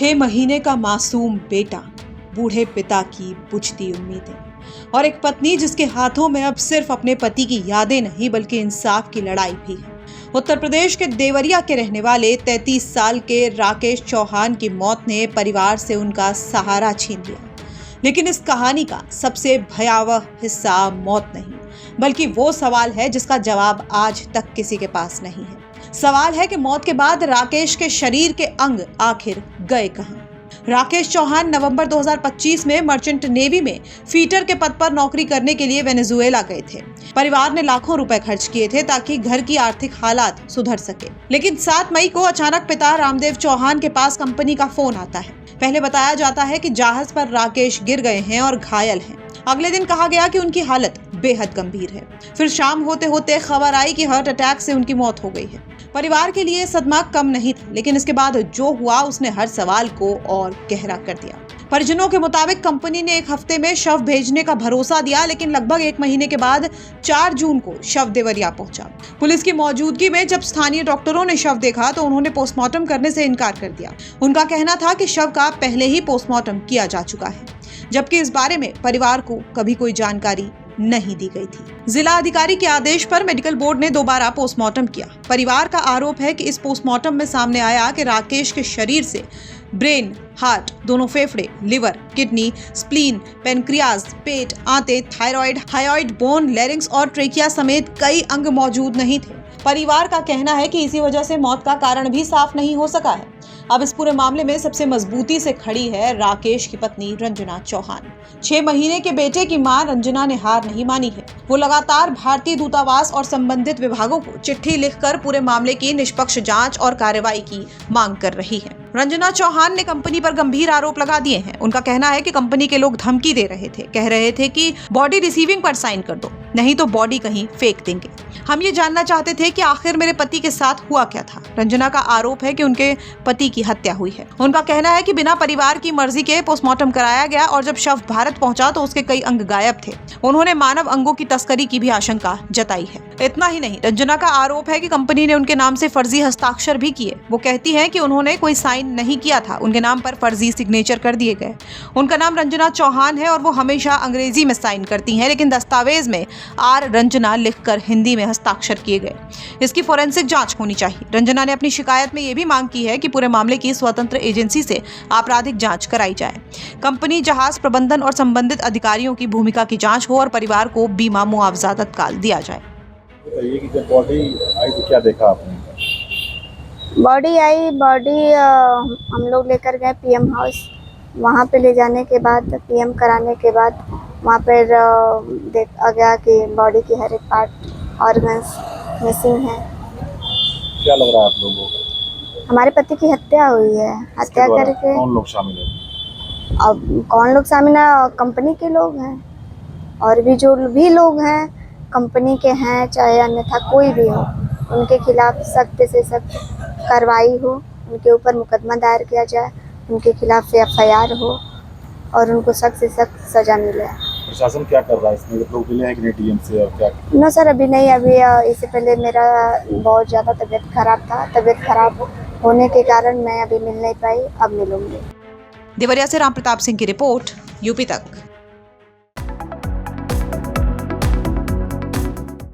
6 महीने का मासूम बेटा, बूढ़े पिता की बुझती उम्मीदें और एक पत्नी जिसके हाथों में अब सिर्फ अपने पति की यादें नहीं बल्कि इंसाफ की लड़ाई भी है। उत्तर प्रदेश के देवरिया के रहने वाले 33 साल के राकेश चौहान की मौत ने परिवार से उनका सहारा छीन लिया। लेकिन इस कहानी का सबसे भयावह हिस्सा मौत नहीं बल्कि वो सवाल है जिसका जवाब आज तक किसी के पास नहीं है। सवाल है कि मौत के बाद राकेश के शरीर के अंग आखिर गए कहां? राकेश चौहान नवंबर 2025 में मर्चेंट नेवी में फीटर के पद पर नौकरी करने के लिए वेनेजुएला गए थे। परिवार ने लाखों रुपए खर्च किए थे ताकि घर की आर्थिक हालात सुधर सके। लेकिन 7 मई को अचानक पिता रामदेव चौहान के पास कंपनी का फोन आता है। पहले बताया जाता है कि जहाज पर राकेश गिर गए हैं और घायल हैं। अगले दिन कहा गया कि उनकी हालत बेहद गंभीर है। फिर शाम होते होते खबर आई कि हार्ट अटैक से उनकी मौत हो गई है। परिवार के लिए सदमा कम नहीं था, लेकिन इसके बाद जो हुआ उसने हर सवाल को और गहरा कर दिया। परिजनों के मुताबिक कंपनी ने 1 हफ्ते में शव भेजने का भरोसा दिया, लेकिन लगभग 1 महीने के बाद 4 जून को शव देवरिया पहुंचा। पुलिस की मौजूदगी में जब स्थानीय डॉक्टरों ने शव देखा तो उन्होंने पोस्टमार्टम करने से इनकार कर दिया। उनका कहना था कि शव का पहले ही पोस्टमार्टम किया जा चुका है, जबकि इस बारे में परिवार को कभी कोई जानकारी नहीं दी गई थी। जिला अधिकारी के आदेश पर मेडिकल बोर्ड ने दोबारा पोस्टमार्टम किया। परिवार का आरोप है कि इस पोस्टमार्टम में सामने आया कि राकेश के शरीर से ब्रेन, हार्ट, दोनों फेफड़े, लिवर, किडनी, स्प्लीन, पेनक्रियाज, पेट, आंतें, थायराइड, हायोइड, बोन, लैरिंक्स और ट्रेकिया समेत कई अंग मौजूद नहीं थे। परिवार का कहना है कि इसी वजह से मौत का कारण भी साफ नहीं हो सका है। अब इस पूरे मामले में सबसे मजबूती से खड़ी है राकेश की पत्नी रंजना चौहान। 6 महीने के बेटे की मां रंजना ने हार नहीं मानी है। वो लगातार भारतीय दूतावास और संबंधित विभागों को चिट्ठी लिखकर पूरे मामले की निष्पक्ष जांच और कार्रवाई की मांग कर रही है। रंजना चौहान ने कंपनी पर गंभीर आरोप लगा दिए हैं। उनका कहना है कि कंपनी के लोग धमकी दे रहे थे, कह रहे थे कि बॉडी रिसीविंग पर साइन कर दो, नहीं तो बॉडी कहीं फेंक देंगे। हम ये जानना चाहते थे कि आखिर मेरे पति के साथ हुआ क्या था। रंजना का आरोप है कि उनके पति की हत्या हुई है। उनका कहना है कि बिना परिवार की मर्जी के पोस्टमार्टम कराया गया और जब शव भारत पहुंचा तो उसके कई अंग गायब थे। उन्होंने मानव अंगों की तस्करी की भी आशंका जताई है। इतना ही नहीं, रंजना का आरोप है कि कंपनी ने उनके नाम से फर्जी हस्ताक्षर भी किए। वो कहती है कि उन्होंने कोई साइन नहीं किया था, उनके नाम पर फर्जी सिग्नेचर कर दिए गए। उनका नाम रंजना चौहान है और वो हमेशा अंग्रेजी में साइन करती हैं, लेकिन दस्तावेज में आर रंजना लिखकर हिंदी में हस्ताक्षर किए गए। इसकी फोरेंसिक जांच होनी चाहिए। रंजना ने अपनी शिकायत में ये भी मांग की है कि पूरे मामले की स्वतंत्र एजेंसी से आपराधिक जांच कराई जाए। कंपनी, जहाज प्रबंधन और संबंधित अधिकारियों की भूमिका की जांच हो और परिवार को बीमा मुआवजा तत्काल दिया जाए। ये कि जब बॉडी आई तो क्या देखा आपने? बॉडी हम लोग लेकर गए पीएम हाउस। वहाँ पे ले जाने के बाद, पीएम कराने के बाद वहाँ पर देखा गया कि बॉडी की हर एक पार्ट, ऑर्गन्स मिसिंग है। क्या लग रहा है आप लोगों को? हमारे पति की हत्या हुई है। हत्या करके कौन लोग शामिल है? अब कौन लोग शामिल है? कंपनी के लोग हैं और भी जो भी लोग हैं कंपनी के हैं, चाहे अन्यथा कोई भी हो, उनके खिलाफ सख्त से सख्त कार्रवाई हो, उनके ऊपर मुकदमा दायर किया जाए, उनके खिलाफ FIR हो और उनको सख्त से सख्त सजा मिले। प्रशासन क्या कर रहा है इसमें? लोग मिले हैं कि नहीं DM से? और क्या? ना सर, अभी नहीं। अभी इससे पहले मेरा बहुत ज़्यादा तबीयत खराब था। तबीयत खराब होने के कारण मैं अभी मिल नहीं पाई। अब मिलूंगी। देवरिया से राम प्रताप सिंह की रिपोर्ट, UP तक।